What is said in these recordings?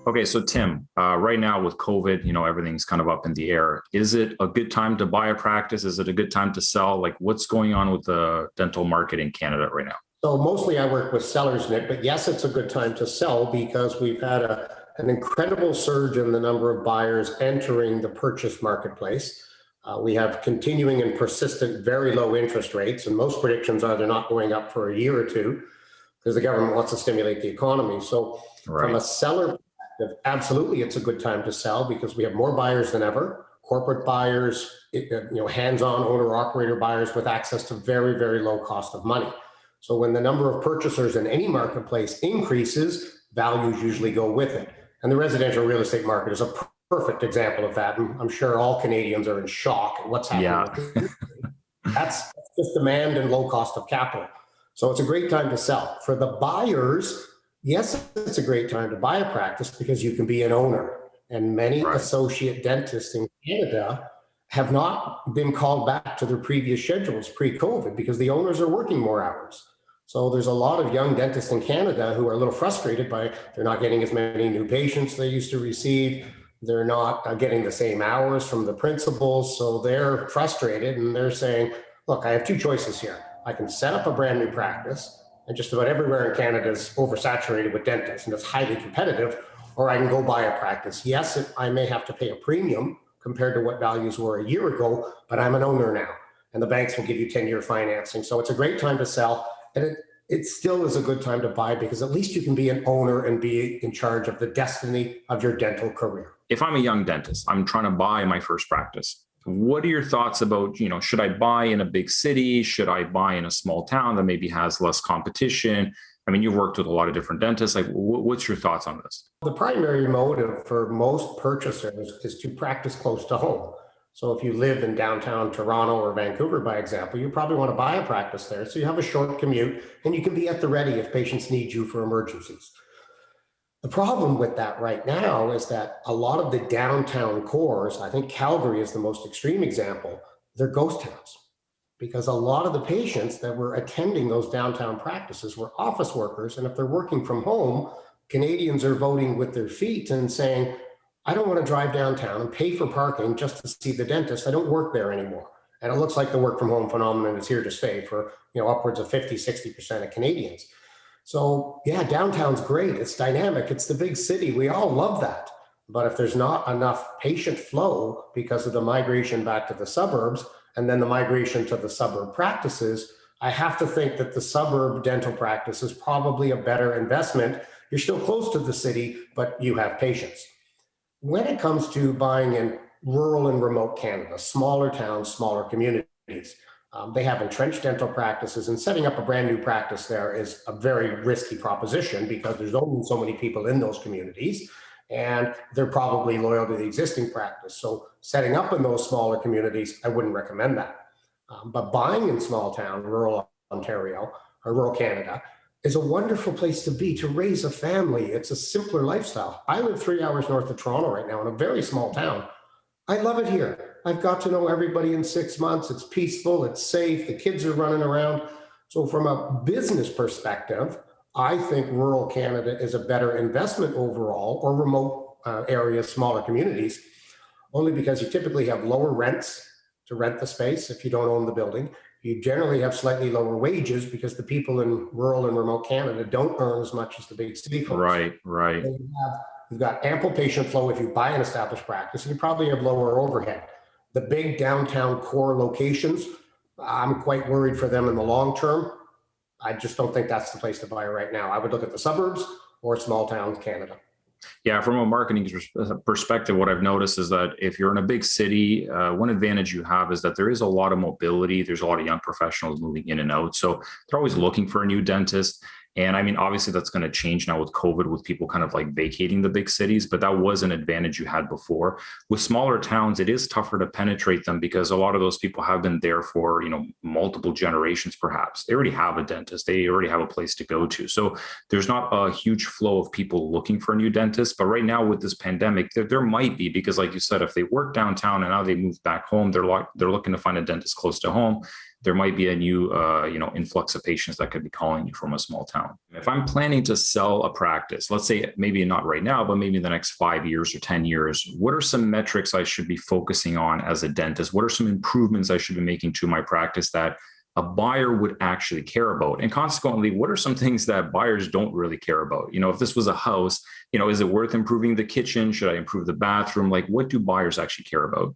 Okay, so Tim, right now with COVID, everything's kind of up in the air. Is it a good time to buy a practice? Is it a good time to sell? Like, what's going on with the dental market in Canada right now? So mostly I work with sellers, Nick, but yes, it's a good time to sell because we've had an incredible surge in the number of buyers entering the purchase marketplace. We have continuing and persistent very low interest rates, and most predictions are they're not going up for a year or two because the government wants to stimulate the economy. So from a seller perspective, absolutely it's a good time to sell because we have more buyers than ever, corporate buyers, hands-on owner-operator buyers with access to very, very low cost of money. So when the number of purchasers in any marketplace increases, values usually go with it. And the residential real estate market is a perfect example of that. And I'm sure all Canadians are in shock at what's happening. Yeah. That's just demand and low cost of capital. So it's a great time to sell. For the buyers, yes, it's a great time to buy a practice because you can be an owner. And many associate dentists in Canada have not been called back to their previous schedules pre-COVID because the owners are working more hours. So there's a lot of young dentists in Canada who are a little frustrated by they're not getting as many new patients they used to receive. They're not getting the same hours from the principals. So they're frustrated and they're saying, look, I have two choices here. I can set up a brand new practice, and just about everywhere in Canada is oversaturated with dentists and it's highly competitive, or I can go buy a practice. Yes, I may have to pay a premium compared to what values were a year ago, but I'm an owner now and the banks will give you 10-year financing. So it's a great time to sell, and it still is a good time to buy because at least you can be an owner and be in charge of the destiny of your dental career. If I'm a young dentist, I'm trying to buy my first practice. What are your thoughts about, should I buy in a big city? Should I buy in a small town that maybe has less competition? I mean, you've worked with a lot of different dentists. Like, what's your thoughts on this? The primary motive for most purchasers is to practice close to home. So if you live in downtown Toronto or Vancouver, by example, you probably want to buy a practice there. So you have a short commute and you can be at the ready if patients need you for emergencies. The problem with that right now is that a lot of the downtown cores, I think Calgary is the most extreme example, they're ghost towns. Because a lot of the patients that were attending those downtown practices were office workers. And if they're working from home, Canadians are voting with their feet and saying, I don't want to drive downtown and pay for parking just to see the dentist. I don't work there anymore. And it looks like the work from home phenomenon is here to stay for upwards of 50-60% of Canadians. So yeah, downtown's great. It's dynamic. It's the big city. We all love that. But if there's not enough patient flow because of the migration back to the suburbs and then the migration to the suburb practices, I have to think that the suburb dental practice is probably a better investment. You're still close to the city, but you have patients. When it comes to buying in rural and remote Canada, smaller towns, smaller communities, they have entrenched dental practices, and setting up a brand new practice there is a very risky proposition because there's only so many people in those communities and they're probably loyal to the existing practice. So setting up in those smaller communities, I wouldn't recommend that. But buying in small town, rural Ontario or rural Canada is a wonderful place to be, to raise a family. It's a simpler lifestyle. I live 3 hours north of Toronto right now in a very small town. I love it here. I've got to know everybody in 6 months. It's peaceful, it's safe, the kids are running around. So from a business perspective, I think rural Canada is a better investment overall, or remote areas, smaller communities, only because you typically have lower rents to rent the space if you don't own the building. You generally have slightly lower wages because the people in rural and remote Canada don't earn as much as the big city folks. Right. So you've got ample patient flow if you buy an established practice, and you probably have lower overhead. The big downtown core locations, I'm quite worried for them in the long term. I just don't think that's the place to buy right now. I would look at the suburbs or small town Canada. Yeah, from a marketing perspective, what I've noticed is that if you're in a big city, one advantage you have is that there is a lot of mobility. There's a lot of young professionals moving in and out. So they're always looking for a new dentist. And I mean, obviously that's going to change now with COVID, with people kind of like vacating the big cities, but that was an advantage you had before. With smaller towns, it is tougher to penetrate them because a lot of those people have been there for, multiple generations, perhaps. They already have a dentist. They already have a place to go to. So there's not a huge flow of people looking for a new dentist. But right now with this pandemic, there might be, because like you said, if they work downtown and now they move back home, they're looking to find a dentist close to home. There might be a new, influx of patients that could be calling you from a small town. If I'm planning to sell a practice, let's say maybe not right now, but maybe in the next 5 years or 10 years, what are some metrics I should be focusing on as a dentist? What are some improvements I should be making to my practice that a buyer would actually care about? And consequently, what are some things that buyers don't really care about? If this was a house, is it worth improving the kitchen? Should I improve the bathroom? Like, what do buyers actually care about?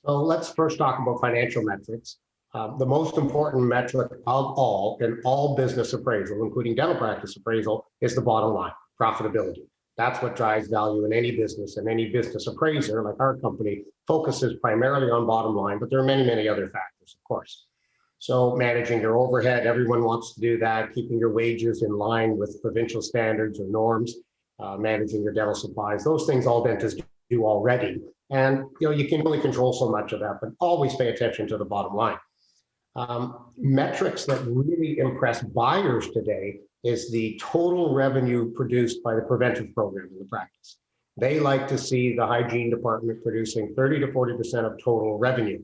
So let's first talk about financial metrics. The most important metric of all in all business appraisal, including dental practice appraisal, is the bottom line, profitability. That's what drives value in any business, and any business appraiser like our company focuses primarily on bottom line, but there are many, many other factors, of course. So managing your overhead, everyone wants to do that, keeping your wages in line with provincial standards or norms, managing your dental supplies, those things all dentists do already. And you can only control so much of that, but always pay attention to the bottom line. Metrics that really impress buyers today is the total revenue produced by the preventive program in the practice. They like to see the hygiene department producing 30 to 40% of total revenue.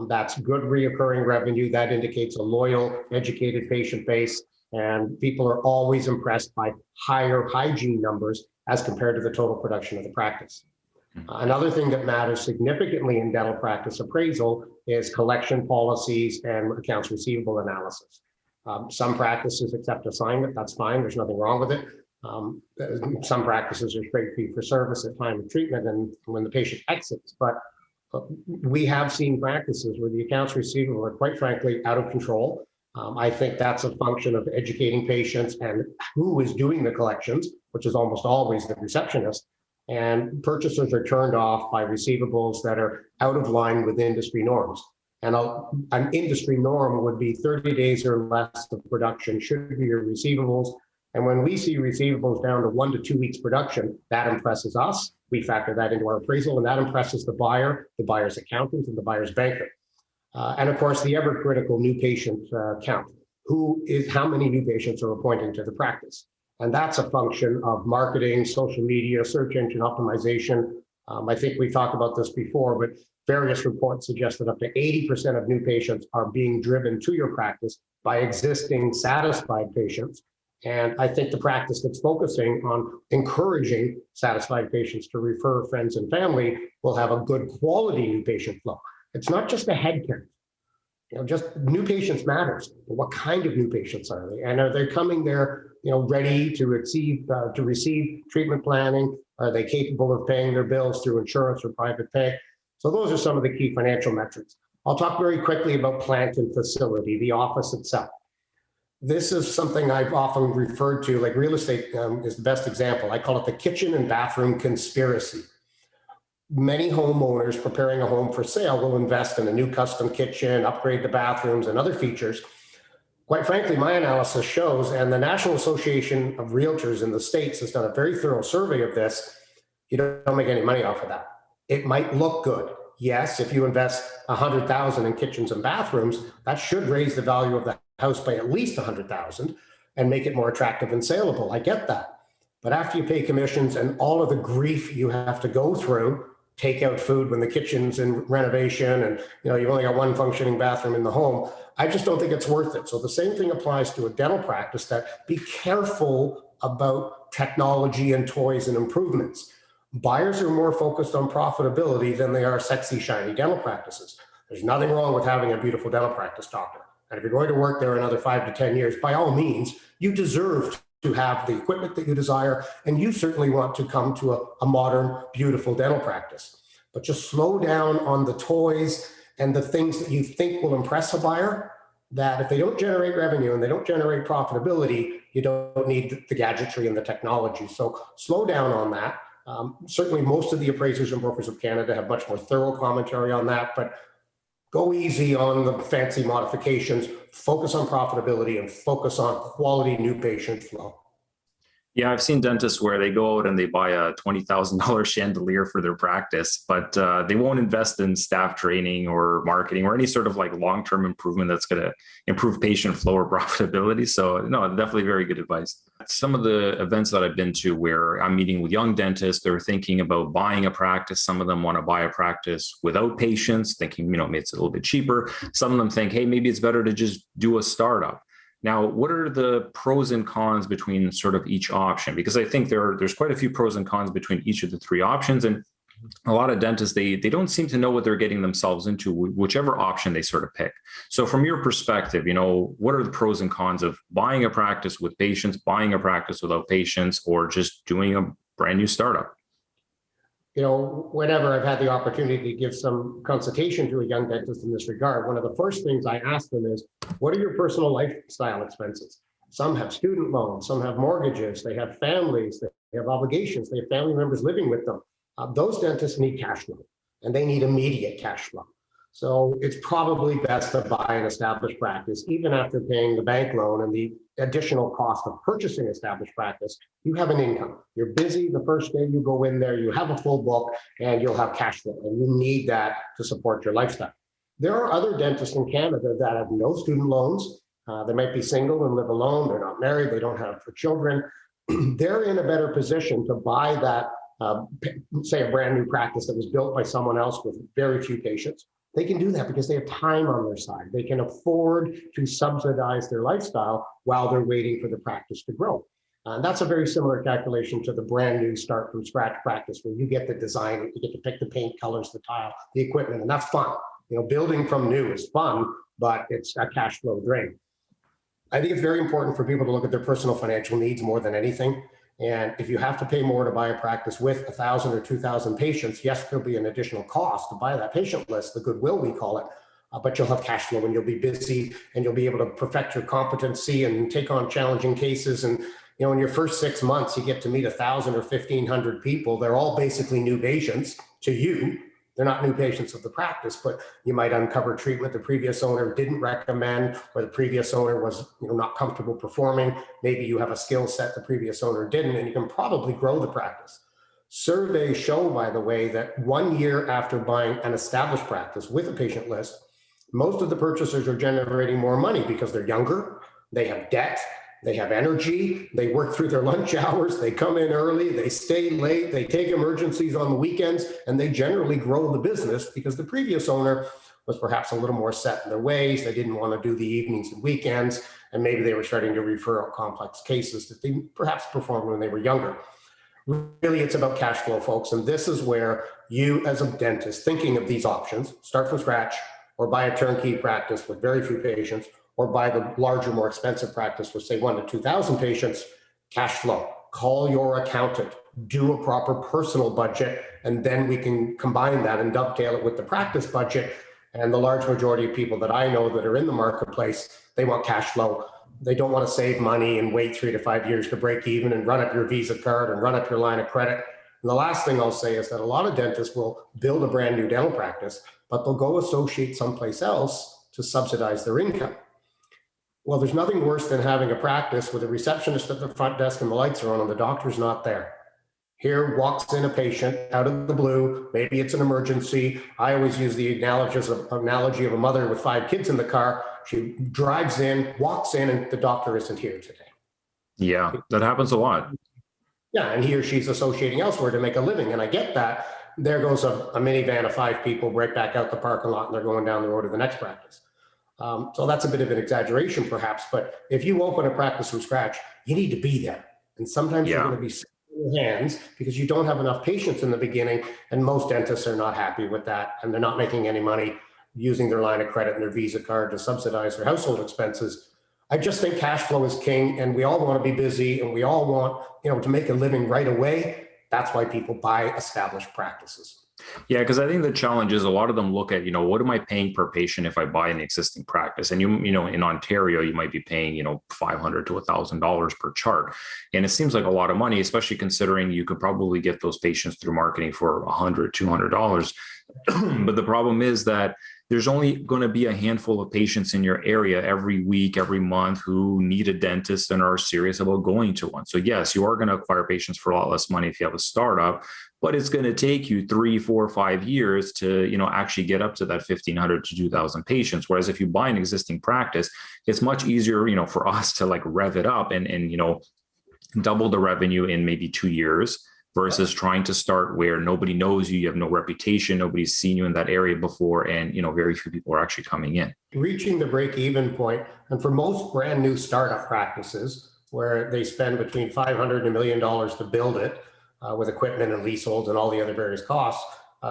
That's good reoccurring revenue. That indicates a loyal, educated patient base, and people are always impressed by higher hygiene numbers as compared to the total production of the practice. Another thing that matters significantly in dental practice appraisal is collection policies and accounts receivable analysis. Some practices accept assignment, that's fine, there's nothing wrong with it. Some practices are straight fee for service at time of treatment and when the patient exits, but we have seen practices where the accounts receivable are quite frankly out of control. I think that's a function of educating patients and who is doing the collections, which is almost always the receptionist. And purchasers are turned off by receivables that are out of line with industry norms. And an industry norm would be 30 days or less of production should be your receivables. And when we see receivables down to 1 to 2 weeks production, that impresses us. We factor that into our appraisal, and that impresses the buyer, the buyer's accountant, and the buyer's banker. And of course, the ever critical new patient count. How many new patients are appointing to the practice? And that's a function of marketing, social media, search engine optimization. I think we've talked about this before, but various reports suggest that up to 80% of new patients are being driven to your practice by existing satisfied patients. And I think the practice that's focusing on encouraging satisfied patients to refer friends and family will have a good quality new patient flow. It's not just a head count. Just new patients matters. What kind of new patients are they? And are they coming there ready to receive treatment planning? Are they capable of paying their bills through insurance or private pay? So those are some of the key financial metrics. I'll talk very quickly about plant and facility, the office itself. This is something I've often referred to, like real estate is the best example. I call it the kitchen and bathroom conspiracy. Many homeowners preparing a home for sale will invest in a new custom kitchen, upgrade the bathrooms and other features. Quite frankly, my analysis shows, and the National Association of Realtors in the States has done a very thorough survey of this, you don't make any money off of that. It might look good. Yes, if you invest $100,000 in kitchens and bathrooms, that should raise the value of the house by at least $100,000 and make it more attractive and saleable. I get that. But after you pay commissions and all of the grief you have to go through, take out food when the kitchen's in renovation and you've only got one functioning bathroom in the home, I just don't think it's worth it. So the same thing applies to a dental practice, that be careful about technology and toys and improvements. Buyers are more focused on profitability than they are sexy, shiny dental practices. There's nothing wrong with having a beautiful dental practice, doctor. And if you're going to work there another 5 to 10 years, by all means, you deserve to have the equipment that you desire, and you certainly want to come to a modern, beautiful dental practice. But just slow down on the toys and the things that you think will impress a buyer, that if they don't generate revenue and they don't generate profitability, you don't need the gadgetry and the technology. So slow down on that. Certainly most of the appraisers and brokers of Canada have much more thorough commentary on that, but go easy on the fancy modifications, focus on profitability and focus on quality new patient flow. Yeah, I've seen dentists where they go out and they buy a $20,000 chandelier for their practice, but they won't invest in staff training or marketing or any sort of like long-term improvement that's going to improve patient flow or profitability. So no, definitely very good advice. Some of the events that I've been to where I'm meeting with young dentists, they're thinking about buying a practice. Some of them want to buy a practice without patients, thinking, maybe it's a little bit cheaper. Some of them think, hey, maybe it's better to just do a startup. Now, what are the pros and cons between sort of each option? Because I think there's quite a few pros and cons between each of the three options. And a lot of dentists, they don't seem to know what they're getting themselves into, whichever option they sort of pick. So from your perspective, what are the pros and cons of buying a practice with patients, buying a practice without patients, or just doing a brand new startup? Whenever I've had the opportunity to give some consultation to a young dentist in this regard, one of the first things I ask them is, what are your personal lifestyle expenses? Some have student loans, some have mortgages, they have families, they have obligations, they have family members living with them. Those dentists need cash flow, and they need immediate cash flow. So it's probably best to buy an established practice, even after paying the bank loan and the additional cost of purchasing established practice. You have an income. You're busy the first day you go in there, you have a full book, and you'll have cash flow, and you need that to support your lifestyle. There are other dentists in Canada that have no student loans. They might be single and live alone. They're not married. They don't have children. They're in a better position to buy that, say, a brand new practice that was built by someone else with very few patients. They can do that because they have time on their side. They can afford to subsidize their lifestyle while they're waiting for the practice to grow. That's a very similar calculation to the brand new start from scratch practice, where you get the design, you get to pick the paint colors, the tile, the equipment, and that's fun. Building from new is fun, but it's a cash flow drain. I think it's very important for people to look at their personal financial needs more than anything. And if you have to pay more to buy a practice with 1,000 or 2,000 patients, yes, there'll be an additional cost to buy that patient list, the goodwill we call it, but you'll have cash flow and you'll be busy and you'll be able to perfect your competency and take on challenging cases. And in your first 6 months, you get to meet 1,000 or 1,500 people. They're all basically new patients to you. They're not new patients of the practice, but you might uncover treatment the previous owner didn't recommend, or the previous owner was not comfortable performing. Maybe you have a skill set the previous owner didn't, and you can probably grow the practice. Surveys show, by the way, that 1 year after buying an established practice with a patient list, most of the purchasers are generating more money because they're younger, they have debt, they have energy, they work through their lunch hours, they come in early, they stay late, they take emergencies on the weekends, and they generally grow the business because the previous owner was perhaps a little more set in their ways. They didn't want to do the evenings and weekends, and maybe they were starting to refer out complex cases that they perhaps performed when they were younger. Really, it's about cash flow, folks, and this is where you, as a dentist, thinking of these options, start from scratch or buy a turnkey practice with very few patients, or buy the larger, more expensive practice with, say, 1,000 to 2,000 patients, cash flow. Call your accountant, do a proper personal budget, and then we can combine that and dovetail it with the practice budget. And the large majority of people that I know that are in the marketplace, they want cash flow. They don't want to save money and wait 3 to 5 years to break even and run up your Visa card and run up your line of credit. And the last thing I'll say is that a lot of dentists will build a brand new dental practice, but they'll go associate someplace else to subsidize their income. Well, there's nothing worse than having a practice with a receptionist at the front desk and the lights are on and the doctor's not there. Here walks in a patient out of the blue. Maybe it's an emergency. I always use the analogy of a mother with 5 kids in the car. She drives in, walks in, and the doctor isn't here today. Yeah, that happens a lot. Yeah, and he or she's associating elsewhere to make a living. And I get that. There goes a minivan of 5 people right back out the parking lot, and they're going down the road to the next practice. So that's a bit of an exaggeration, perhaps. But if you open a practice from scratch, you need to be there. And sometimes you're going to be sitting in your hands because you don't have enough patients in the beginning. And most dentists are not happy with that. And they're not making any money using their line of credit and their Visa card to subsidize their household expenses. I just think cash flow is king, and we all want to be busy, and we all want, to make a living right away. That's why people buy established practices. Yeah, because I think the challenge is a lot of them look at, what am I paying per patient if I buy an existing practice? And in Ontario, you might be paying, $500 to $1,000 per chart. And it seems like a lot of money, especially considering you could probably get those patients through marketing for $100, $200. But the problem is that there's only going to be a handful of patients in your area every week, every month who need a dentist and are serious about going to one. So yes, you are going to acquire patients for a lot less money if you have a startup, but it's going to take you 3, 4, 5 years to, actually get up to that 1,500 to 2,000 patients. Whereas if you buy an existing practice, it's much easier, for us to like rev it up and double the revenue in maybe 2 years versus trying to start where nobody knows you, you have no reputation, nobody's seen you in that area before, and very few people are actually coming in. Reaching the break-even point, and for most brand new startup practices, where they spend between $500 and $1 million to build it with equipment and leaseholds and all the other various costs,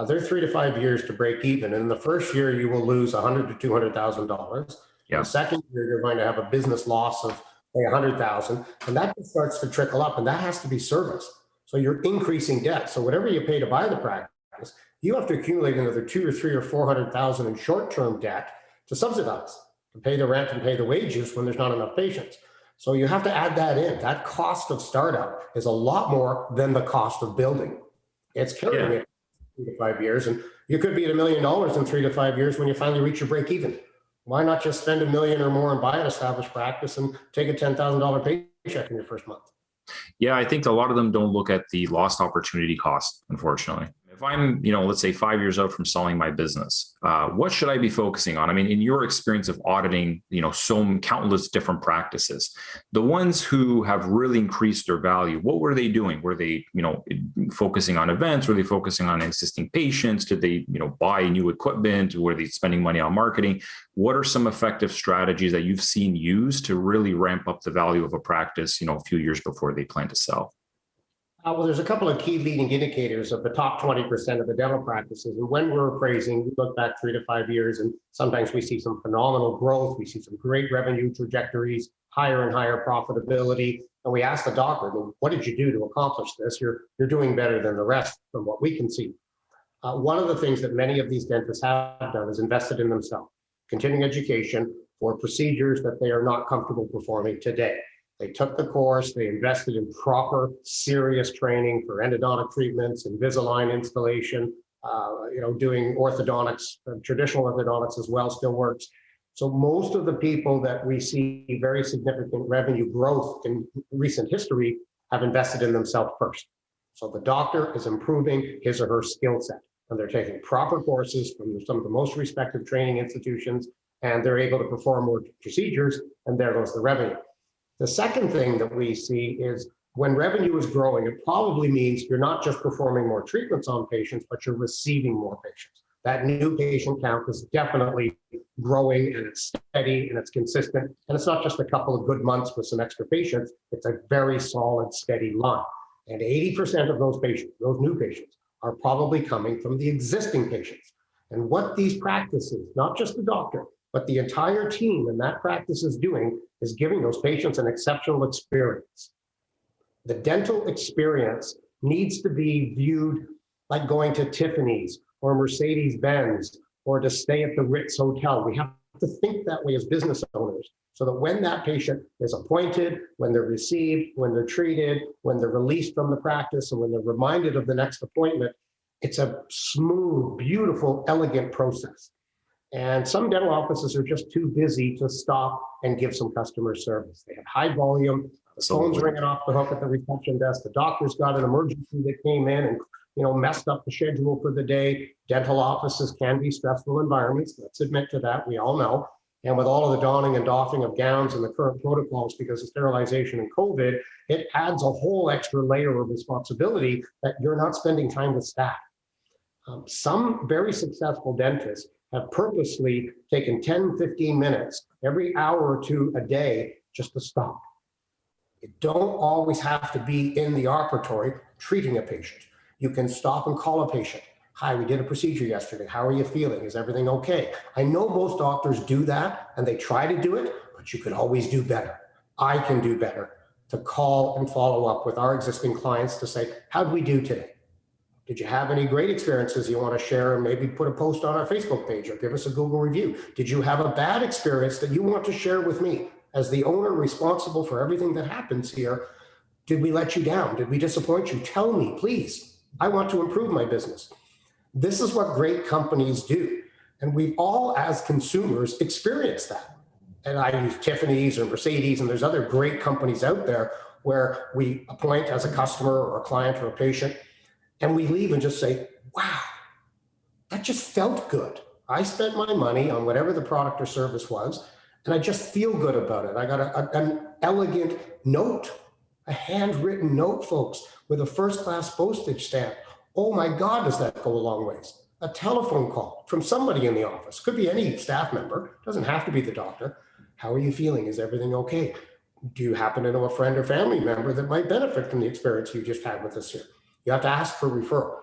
they're 3 to 5 years to break even. And in the first year, you will lose $100,000 to $200,000. Yeah. The second year, you're going to have a business loss of say $100,000, and that just starts to trickle up, and that has to be serviced. So you're increasing debt. So whatever you pay to buy the practice, you have to accumulate another 2 or 3 or 400,000 in short-term debt to subsidize, to pay the rent and pay the wages when there's not enough patients. So you have to add that in. That cost of startup is a lot more than the cost of building. It's carrying it 3 to 5 years, and you could be at $1 million in 3 to 5 years when you finally reach your break even. Why not just spend $1 million or more and buy an established practice and take a $10,000 paycheck in your first month? Yeah, I think a lot of them don't look at the lost opportunity cost, unfortunately. If I'm, let's say 5 years out from selling my business, what should I be focusing on? I mean, in your experience of auditing, so countless different practices, the ones who have really increased their value, what were they doing? Were they, focusing on events? Were they focusing on existing patients? Did they, buy new equipment? Were they spending money on marketing? What are some effective strategies that you've seen used to really ramp up the value of a practice, a few years before they plan to sell? Well, there's a couple of key leading indicators of the top 20% of the dental practices. And when we're appraising, we look back 3 to 5 years, and sometimes we see some phenomenal growth. We see some great revenue trajectories, higher and higher profitability. And we ask the doctor, well, what did you do to accomplish this? You're doing better than the rest from what we can see. One of the things that many of these dentists have done is invested in themselves, continuing education for procedures that they are not comfortable performing today. They took the course, they invested in proper, serious training for endodontic treatments, Invisalign installation, doing orthodontics, traditional orthodontics as well still works. So most of the people that we see very significant revenue growth in recent history have invested in themselves first. So the doctor is improving his or her skill set, and they're taking proper courses from some of the most respected training institutions, and they're able to perform more procedures, and there goes the revenue. The second thing that we see is when revenue is growing, it probably means you're not just performing more treatments on patients, but you're receiving more patients. That new patient count is definitely growing, and it's steady and it's consistent. And it's not just a couple of good months with some extra patients, it's a very solid, steady line. And 80% of those patients, those new patients, are probably coming from the existing patients. And what these practices, not just the doctor, but the entire team in that practice is doing is giving those patients an exceptional experience. The dental experience needs to be viewed like going to Tiffany's or Mercedes-Benz or to stay at the Ritz Hotel. We have to think that way as business owners, so that when that patient is appointed, when they're received, when they're treated, when they're released from the practice, and when they're reminded of the next appointment, it's a smooth, beautiful, elegant process. And some dental offices are just too busy to stop and give some customer service. They have high volume, the phone's ringing off the hook at the reception desk, the doctor's got an emergency that came in and messed up the schedule for the day. Dental offices can be stressful environments, let's admit to that, we all know. And with all of the donning and doffing of gowns and the current protocols because of sterilization and COVID, it adds a whole extra layer of responsibility that you're not spending time with staff. Some very successful dentists have purposely taken 10, 15 minutes every hour or two a day just to stop. You don't always have to be in the operatory treating a patient. You can stop and call a patient. Hi, we did a procedure yesterday. How are you feeling? Is everything okay? I know most doctors do that and they try to do it, but you could always do better. I can do better to call and follow up with our existing clients to say, how'd we do today? Did you have any great experiences you want to share, and maybe put a post on our Facebook page or give us a Google review? Did you have a bad experience that you want to share with me? As the owner responsible for everything that happens here, did we let you down? Did we disappoint you? Tell me, please. I want to improve my business. This is what great companies do. And we've all, as consumers, experienced that. And I use Tiffany's or Mercedes, and there's other great companies out there where we appoint as a customer or a client or a patient, and we leave and just say, wow, that just felt good. I spent my money on whatever the product or service was, and I just feel good about it. I got an elegant note A handwritten note, folks, with a first-class postage stamp. Oh my God, does that go a long ways? A telephone call from somebody in the office. Could be any staff member, doesn't have to be the doctor. How are you feeling? Is everything okay? Do you happen to know a friend or family member that might benefit from the experience you just had with us here? You have to ask for referral.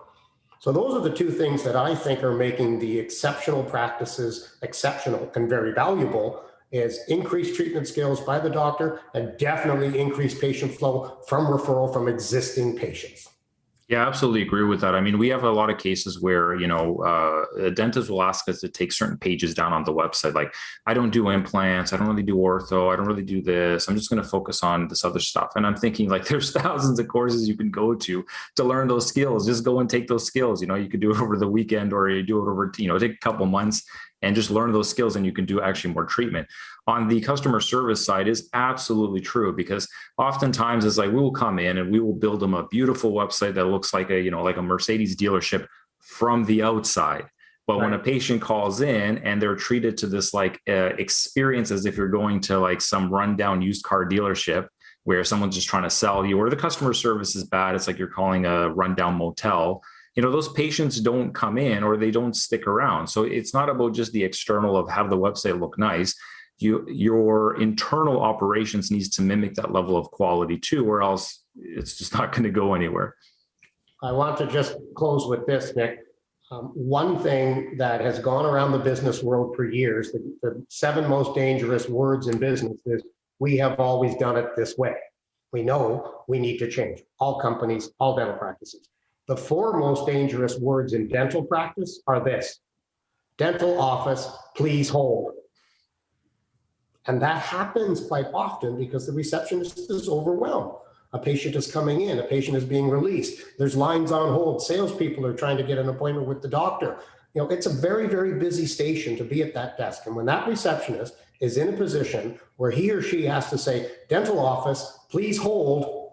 So those are the two things that I think are making the exceptional practices exceptional and very valuable, is increased treatment skills by the doctor and definitely increased patient flow from referral from existing patients. Yeah, I absolutely agree with that. I mean, we have a lot of cases where, a dentist will ask us to take certain pages down on the website. Like, I don't do implants. I don't really do ortho. I don't really do this. I'm just going to focus on this other stuff. And I'm thinking, like, there's thousands of courses you can go to learn those skills. Just go and take those skills. You could do it over the weekend, or you do it over, take a couple months and just learn those skills, and you can do actually more treatment. On the customer service side is absolutely true, because oftentimes it's like, we will come in and we will build them a beautiful website that looks like a Mercedes dealership from the outside. But when a patient calls in and they're treated to this experience as if you're going to like some rundown used car dealership where someone's just trying to sell you, or the customer service is bad, it's like you're calling a rundown motel. Those patients don't come in, or they don't stick around. So it's not about just the external of have the website look nice. Your internal operations needs to mimic that level of quality too, or else it's just not going to go anywhere. I want to just close with this, Nick. One thing that has gone around the business world for years, the 7 most dangerous words in business is, we have always done it this way. We know we need to change. All companies, all dental practices. The 4 most dangerous words in dental practice are this: dental office, please hold. And that happens quite often because the receptionist is overwhelmed. A patient is coming in, a patient is being released. There's lines on hold. Salespeople are trying to get an appointment with the doctor. It's a very, very busy station to be at that desk. And when that receptionist is in a position where he or she has to say, dental office, please hold,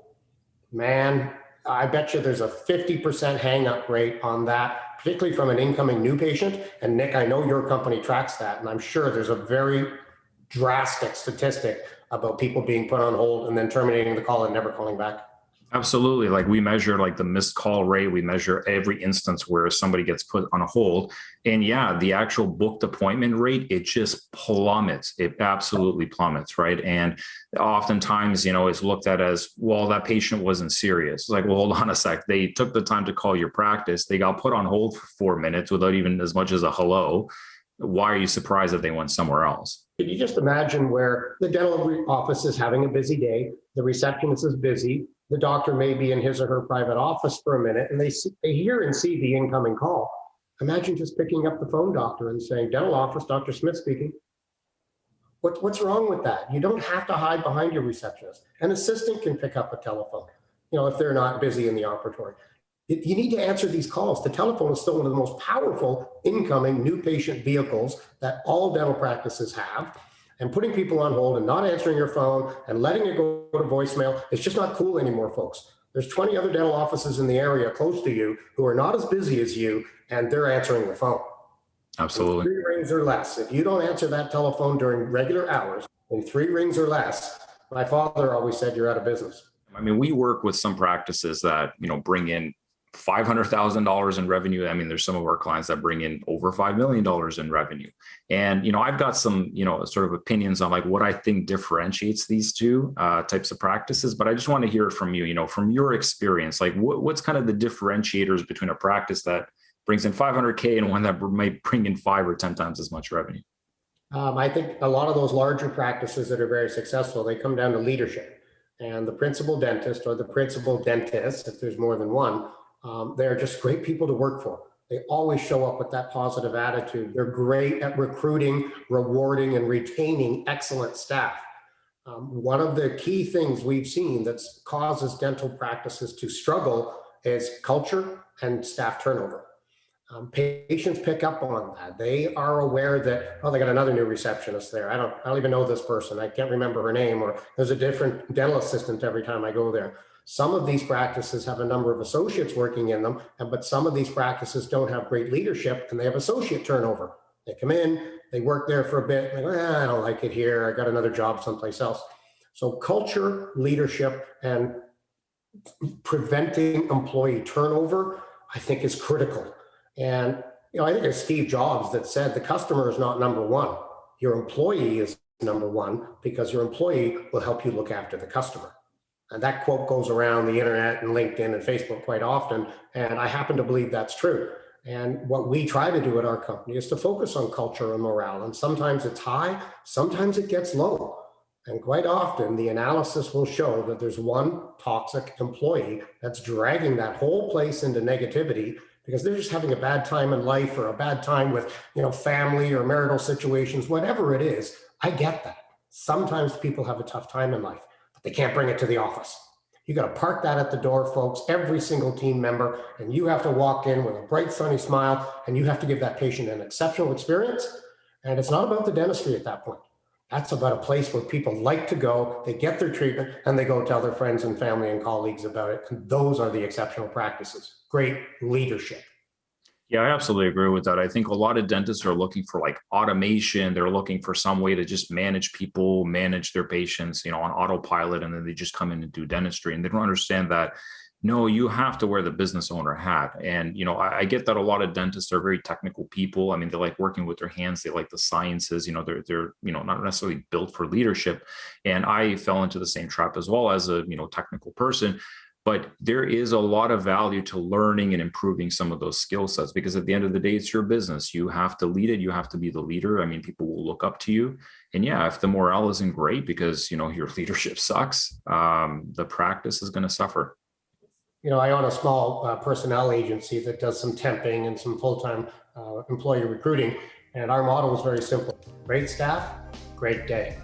man, I bet you there's a 50% hang up rate on that, particularly from an incoming new patient. And Nick, I know your company tracks that, and I'm sure there's a very drastic statistic about people being put on hold and then terminating the call and never calling back. Absolutely. Like, we measure like the missed call rate. We measure every instance where somebody gets put on a hold. And yeah, the actual booked appointment rate, it just plummets. It absolutely plummets, right? And oftentimes, it's looked at as, well, that patient wasn't serious. It's like, well, hold on a sec. They took the time to call your practice. They got put on hold for 4 minutes without even as much as a hello. Why are you surprised that they went somewhere else? Could you just imagine where the dental office is having a busy day, the receptionist is busy, the doctor may be in his or her private office for a minute, and they hear and see the incoming call. Imagine just picking up the phone, doctor, and saying, dental office, Dr. Smith speaking. What's wrong with that? You don't have to hide behind your receptionist. An assistant can pick up a telephone, if they're not busy in the operatory. You need to answer these calls. The telephone is still one of the most powerful incoming new patient vehicles that all dental practices have. And putting people on hold and not answering your phone and letting it go to voicemail, it's just not cool anymore, folks. There's 20 other dental offices in the area close to you who are not as busy as you, and they're answering the phone. Absolutely. 3 rings or less. If you don't answer that telephone during regular hours, in 3 rings or less, my father always said you're out of business. I mean, we work with some practices that, bring in $500,000 in revenue. I mean, there's some of our clients that bring in over $5 million in revenue. And, I've got some, sort of opinions on like what I think differentiates these two types of practices, but I just want to hear it from you, from your experience, like what's kind of the differentiators between a practice that brings in 500K and one that might bring in 5 or 10 times as much revenue? I think a lot of those larger practices that are very successful, they come down to leadership. And the principal dentist or the principal dentist, if there's more than one, they're just great people to work for. They always show up with that positive attitude. They're great at recruiting, rewarding, and retaining excellent staff. One of the key things we've seen that causes dental practices to struggle is culture and staff turnover. Patients pick up on that. They are aware that, oh, they got another new receptionist there. I don't even know this person. I can't remember her name, or there's a different dental assistant every time I go there. Some of these practices have a number of associates working in them, but some of these practices don't have great leadership and they have associate turnover. They come in, they work there for a bit, and they go, I don't like it here. I got another job someplace else. So culture, leadership, and preventing employee turnover, I think, is critical. And I think it's Steve Jobs that said the customer is not number one. Your employee is number one, because your employee will help you look after the customer. And that quote goes around the internet and LinkedIn and Facebook quite often. And I happen to believe that's true. And what we try to do at our company is to focus on culture and morale. And sometimes it's high, sometimes it gets low. And quite often the analysis will show that there's one toxic employee that's dragging that whole place into negativity because they're just having a bad time in life, or a bad time with, family or marital situations, whatever it is. I get that. Sometimes people have a tough time in life, but they can't bring it to the office. You got to park that at the door, folks, every single team member, and you have to walk in with a bright, sunny smile, and you have to give that patient an exceptional experience. And it's not about the dentistry at that point. That's about a place where people like to go, they get their treatment, and they go tell their friends and family and colleagues about it. And those are the exceptional practices. Great leadership. Yeah, I absolutely agree with that. I think a lot of dentists are looking for like automation. They're looking for some way to just manage people, manage their patients, on autopilot, and then they just come in and do dentistry. And they don't understand that, no, you have to wear the business owner hat. And, I get that a lot of dentists are very technical people. I mean, they like working with their hands. They like the sciences, they're not necessarily built for leadership. And I fell into the same trap as well as a, technical person. But there is a lot of value to learning and improving some of those skill sets, because at the end of the day, it's your business. You have to lead it. You have to be the leader. I mean, people will look up to you. And yeah, if the morale isn't great because, your leadership sucks, the practice is going to suffer. I own a small personnel agency that does some temping and some full-time employee recruiting. And our model is very simple. Great staff, great day.